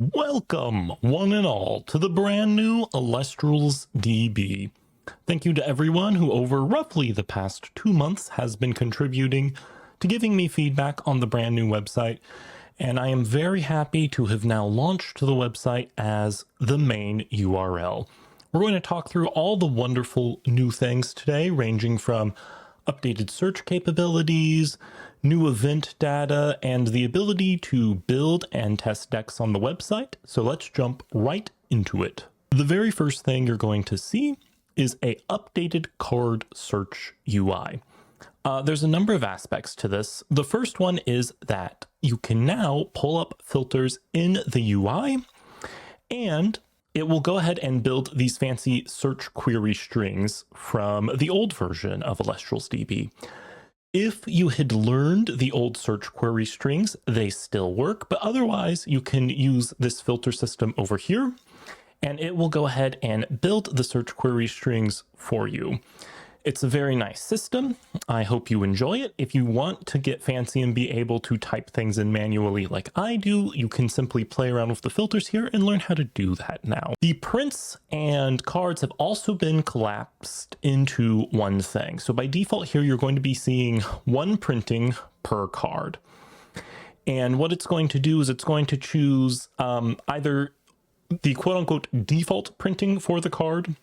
Welcome, one and all, to the brand new ElestralsDB. Thank you to everyone who over roughly the past 2 months has been contributing to giving me feedback on the brand new website, and I am very happy to have now launched the website as the main URL. We're going to talk through all the wonderful new things today, ranging from updated search capabilities, new event data, and the ability to build and test decks on the website. So let's jump right into it. The very first thing you're going to see is a updated card search UI. There's a number of aspects to this. The first one is that you can now pull up filters in the UI, and it will go ahead and build these fancy search query strings from the old version of ElestralsDB. If you had learned the old search query strings, they still work, but otherwise you can use this filter system over here, and it will go ahead and build the search query strings for you. It's a very nice system. I hope you enjoy it. If you want to get fancy and be able to type things in manually like I do, you can simply play around with the filters here and learn how to do that now. The prints and cards have also been collapsed into one thing. So by default here, you're going to be seeing one printing per card. And what it's going to do is it's going to choose either the quote-unquote default printing for the card,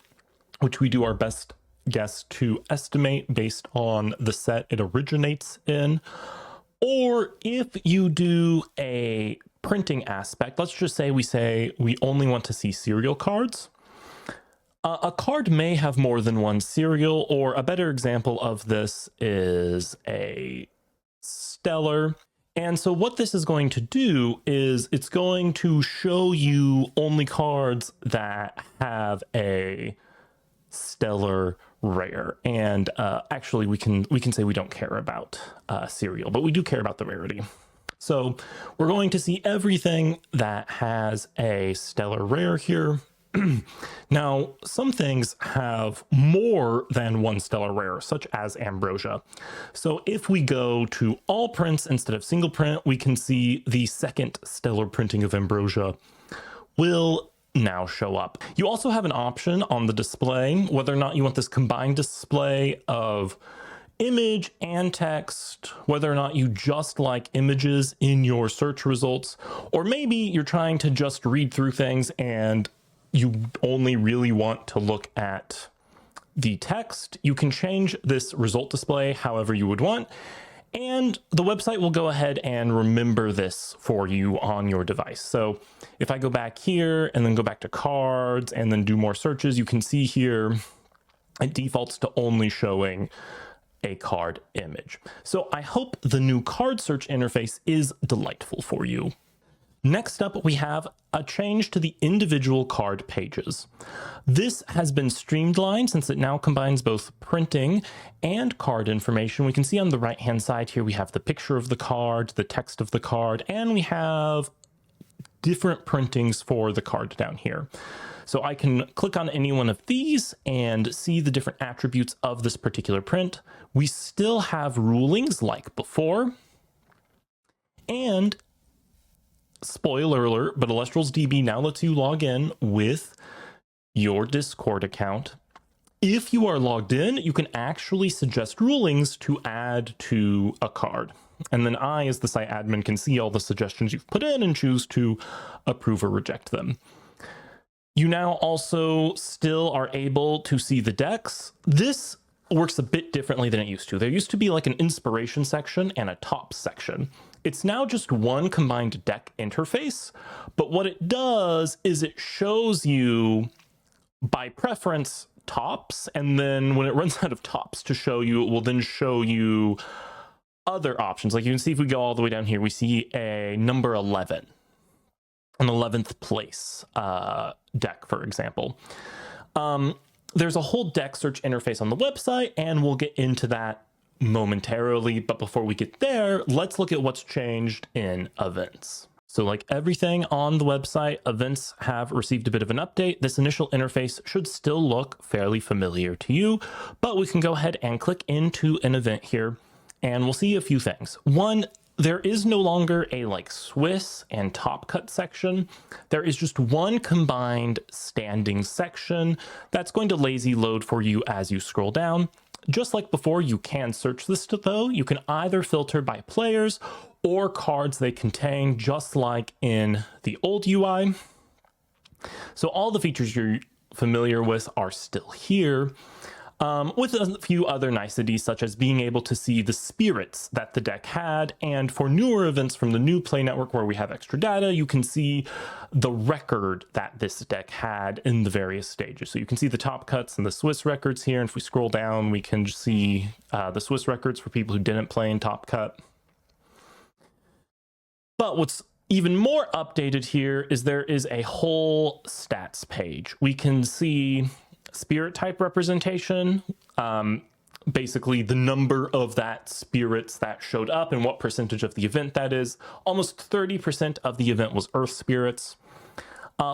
which we do our best guess to estimate based on the set it originates in, or if you do a printing aspect, let's just say we only want to see serial cards. A card may have more than one serial, or a better example of this is a stellar. And so what this is going to do is it's going to show you only cards that have a stellar rare, and actually we can say we don't care about serial, but we do care about the rarity. So we're going to see everything that has a stellar rare here. Now, some things have more than one stellar rare, such as ambrosia. So if we go to all prints instead of single print, we can see the second stellar printing of ambrosia will now show up. You also have an option on the display, whether or not you want this combined display of image and text, whether or not you just like images in your search results, or maybe you're trying to just read through things and you only really want to look at the text. You can change this result display however you would want, and the website will go ahead and remember this for you on your device. So if I go back here and then go back to cards and then do more searches, you can see here it defaults to only showing a card image. So I hope the new card search interface is delightful for you. Next up, we have a change to the individual card pages. This has been streamlined since it now combines both printing and card information. We can see on the right-hand side here, we have the picture of the card, the text of the card, and we have different printings for the card down here. So I can click on any one of these and see the different attributes of this particular print. We still have rulings like before, and spoiler alert, but ElestralsDB now lets you log in with your Discord account. If you are logged in, you can actually suggest rulings to add to a card. And then I, as the site admin, can see all the suggestions you've put in and choose to approve or reject them. You now also still are able to see the decks. This works a bit differently than it used to. There used to be like an inspiration section and a top section. It's now just one combined deck interface, but what it does is it shows you by preference tops, and then when it runs out of tops to show you, it will then show you other options. Like you can see if we go all the way down here, we see a number 11, an 11th place deck, for example. There's a whole deck search interface on the website, and we'll get into that momentarily, but before we get there, let's look at what's changed in events. So like everything on the website, events have received a bit of an update. This initial interface should still look fairly familiar to you, but we can go ahead and click into an event here, and we'll see a few things. One, there is no longer a like Swiss and top cut section. There is just one combined standing section that's going to lazy load for you as you scroll down. Just like before, you can search this though. You can either filter by players or cards they contain, just like in the old UI. So all the features you're familiar with are still here, with a few other niceties, such as being able to see the spirits that the deck had. And for newer events from the new Play Network where we have extra data, you can see the record that this deck had in the various stages. So you can see the top cuts and the Swiss records here. And if we scroll down, we can see the Swiss records for people who didn't play in top cut. But what's even more updated here is there is a whole stats page. We can see spirit type representation, basically the number of that spirits that showed up and what percentage of the event that is. Almost 30% of the event was earth spirits.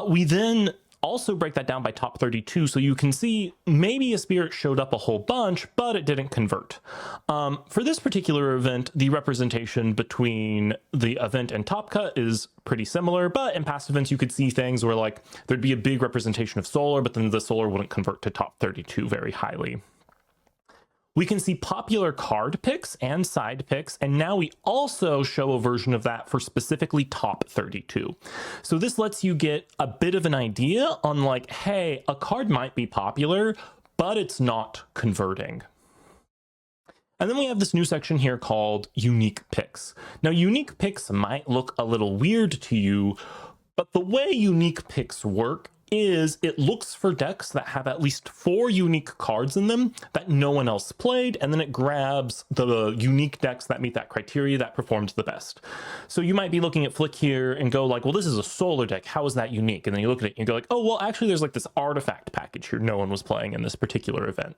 We then also break that down by top 32, so you can see maybe a spirit showed up a whole bunch, but it didn't convert. For this particular event, the representation between the event and top cut is pretty similar, but in past events you could see things where like there'd be a big representation of solar, but then the solar wouldn't convert to top 32 very highly. We can see popular card picks and side picks, and now we also show a version of that for specifically top 32. So this lets you get a bit of an idea on like, hey, a card might be popular, but it's not converting. And then we have this new section here called unique picks. Now, unique picks might look a little weird to you, but the way unique picks work is it looks for decks that have at least 4 unique cards in them that no one else played, and then it grabs the unique decks that meet that criteria that performed the best. So you might be looking at Flick here and go like, well, this is a solar deck, how is that unique? And then you look at it and you go like, oh, well, actually there's like this artifact package here no one was playing in this particular event.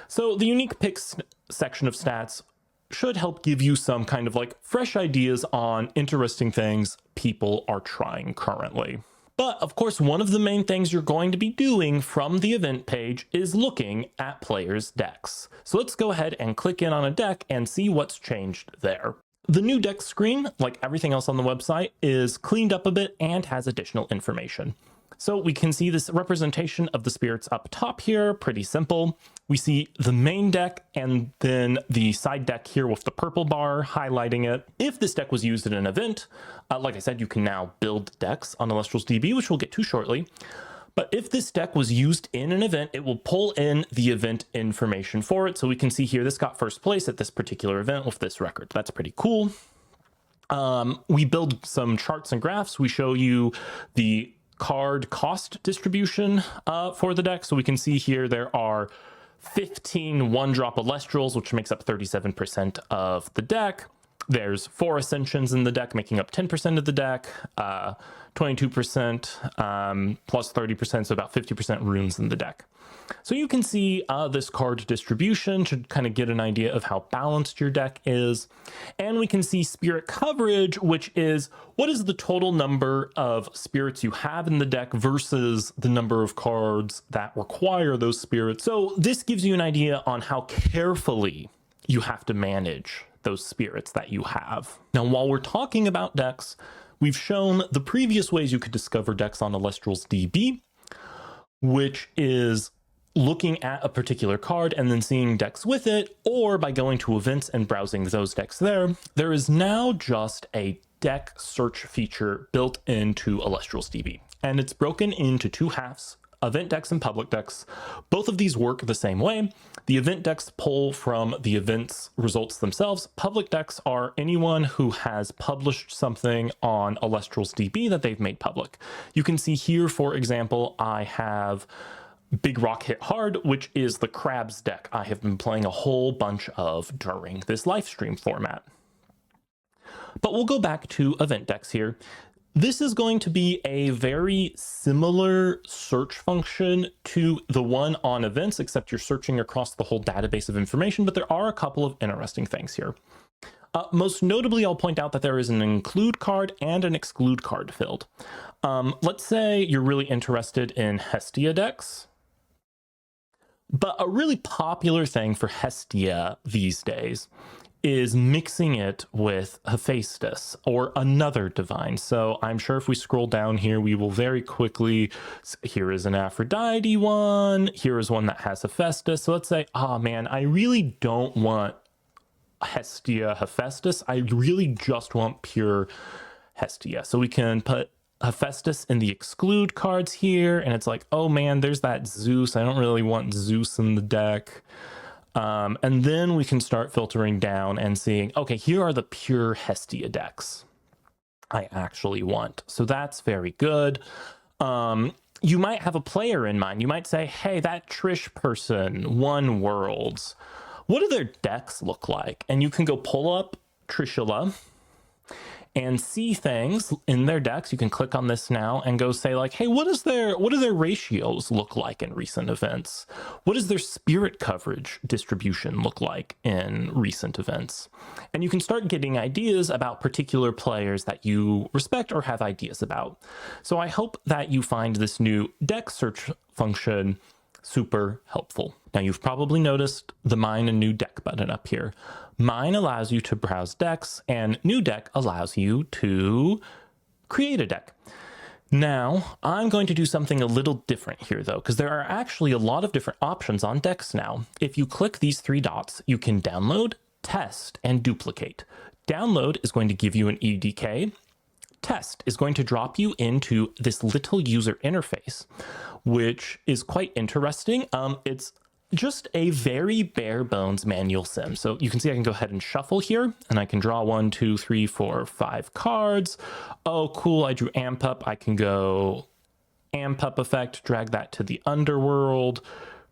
So the unique picks section of stats should help give you some kind of like fresh ideas on interesting things people are trying currently. But of course, one of the main things you're going to be doing from the event page is looking at players' decks. So let's go ahead and click in on a deck and see what's changed there. The new deck screen, like everything else on the website, is cleaned up a bit and has additional information. So we can see this representation of the spirits up top here, pretty simple. We see the main deck and then the side deck here with the purple bar highlighting it. If this deck was used in an event, like I said, you can now build decks on ElestralsDB, which we'll get to shortly. But if this deck was used in an event, it will pull in the event information for it. So we can see here, this got first place at this particular event with this record. That's pretty cool. We build some charts and graphs. We show you the card cost distribution for the deck. So we can see here there are 15 one-drop Elestrals, which makes up 37% of the deck. There's 4 Ascensions in the deck, making up 10% of the deck, 22% plus 30%, so about 50% runes in the deck. So you can see this card distribution should kind of get an idea of how balanced your deck is. And we can see spirit coverage, which is what is the total number of spirits you have in the deck versus the number of cards that require those spirits. So this gives you an idea on how carefully you have to manage those spirits that you have. Now, while we're talking about decks, we've shown the previous ways you could discover decks on ElestralsDB, which is looking at a particular card and then seeing decks with it, or by going to events and browsing those decks there. There is now just a deck search feature built into ElestralsDB, and it's broken into 2 halves, event decks and public decks. Both of these work the same way. The event decks pull from the events results themselves. Public decks are anyone who has published something on ElestralsDB that they've made public. You can see here, for example, I have Big Rock Hit Hard, which is the Crabs deck I have been playing a whole bunch of during this live stream format. But we'll go back to event decks here. This is going to be a very similar search function to the one on events, except you're searching across the whole database of information, but there are a couple of interesting things here. Most notably, I'll point out that there is an include card and an exclude card field. Let's say you're really interested in Hestia decks, but a really popular thing for Hestia these days is mixing it with Hephaestus or another divine. So I'm sure if we scroll down here, we will very quickly, here is an Aphrodite one, here is one that has Hephaestus. So let's say, oh man, I really don't want Hestia Hephaestus. I really just want pure Hestia. So we can put Hephaestus in the exclude cards here, and it's like, oh man, there's that Zeus. I don't really want Zeus in the deck. And then we can start filtering down and seeing, okay, here are the pure Hestia decks I actually want. So that's very good. You might have a player in mind. You might say, hey, that Trish person won Worlds. What do their decks look like? And you can go pull up Trishula and see things in their decks. You can click on this now and go say like, hey, what do their ratios look like in recent events? What does their spirit coverage distribution look like in recent events? And you can start getting ideas about particular players that you respect or have ideas about. So I hope that you find this new deck search function super helpful. Now you've probably noticed the Mine a New Deck button up here. Mine allows you to browse decks, and New Deck allows you to create a deck. Now, I'm going to do something a little different here though, because there are actually a lot of different options on decks now. If you click these three dots, you can download, test, and duplicate. Download is going to give you an EDK. Test is going to drop you into this little user interface, which is quite interesting. It's just a very bare bones manual sim. So you can see I can go ahead and shuffle here, and I can draw 1, 2, 3, 4, 5 cards. Oh, cool, I drew Amp Up. I can go Amp Up effect, drag that to the underworld,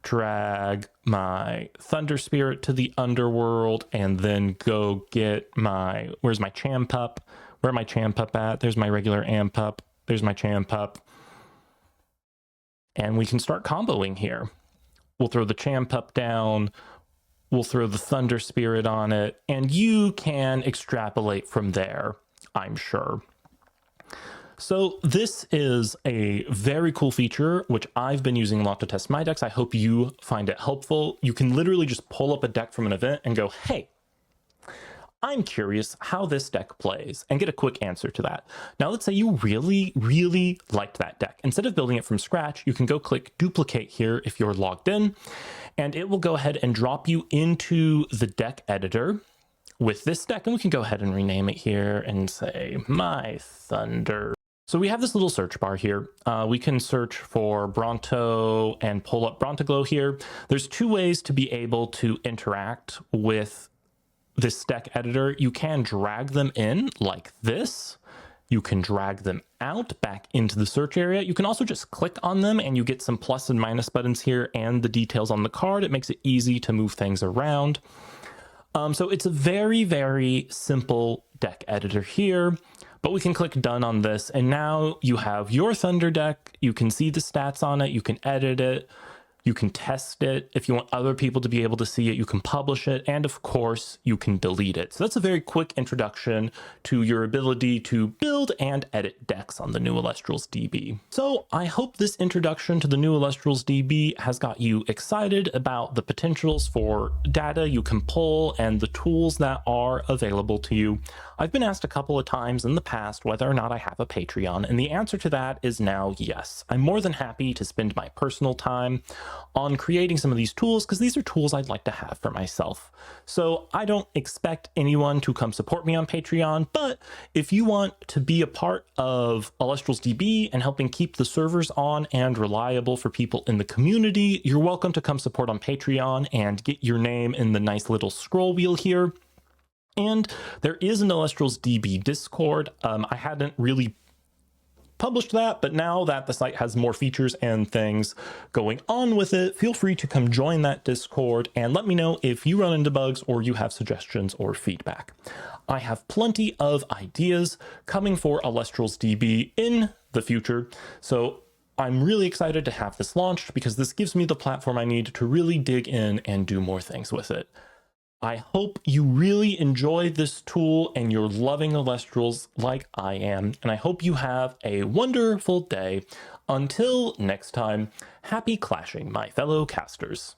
drag my Thunder Spirit to the underworld, and then go get my, where's my Champ Up? Where am I Champ Up at? There's my regular Amp Up. There's my Champ Up. And we can start comboing here. We'll throw the Champ Up down. We'll throw the Thunder Spirit on it. And you can extrapolate from there, I'm sure. So this is a very cool feature, which I've been using a lot to test my decks. I hope you find it helpful. You can literally just pull up a deck from an event and go, hey, I'm curious how this deck plays, and get a quick answer to that. Now, let's say you really, really liked that deck. Instead of building it from scratch, you can go click duplicate here if you're logged in, and it will go ahead and drop you into the deck editor with this deck. And we can go ahead and rename it here and say My Thunder. So we have this little search bar here. We can search for Bronto and pull up Brontoglow here. There's two ways to be able to interact with this deck editor. You can drag them in like this. You can drag them out back into the search area. You can also just click on them and you get some plus and minus buttons here and the details on the card. It makes it easy to move things around. So it's a very, very simple deck editor here, but we can click done on this. And now you have your Thunder deck. You can see the stats on it. You can edit it. You can test it. If you want other people to be able to see it, you can publish it. And of course, you can delete it. So that's a very quick introduction to your ability to build and edit decks on the new ElestralsDB. So I hope this introduction to the new ElestralsDB has got you excited about the potentials for data you can pull and the tools that are available to you. I've been asked a couple of times in the past whether or not I have a Patreon, and the answer to that is now yes. I'm more than happy to spend my personal time on creating some of these tools because these are tools I'd like to have for myself. So I don't expect anyone to come support me on Patreon, but if you want to be a part of ElestralsDB and helping keep the servers on and reliable for people in the community, you're welcome to come support on Patreon and get your name in the nice little scroll wheel here. And there is an ElestralsDB Discord. I hadn't really published that, but now that the site has more features and things going on with it, feel free to come join that Discord and let me know if you run into bugs or you have suggestions or feedback. I have plenty of ideas coming for ElestralsDB in the future, so I'm really excited to have this launched because this gives me the platform I need to really dig in and do more things with it. I hope you really enjoy this tool and you're loving Elestrals like I am, and I hope you have a wonderful day. Until next time, happy clashing, my fellow casters.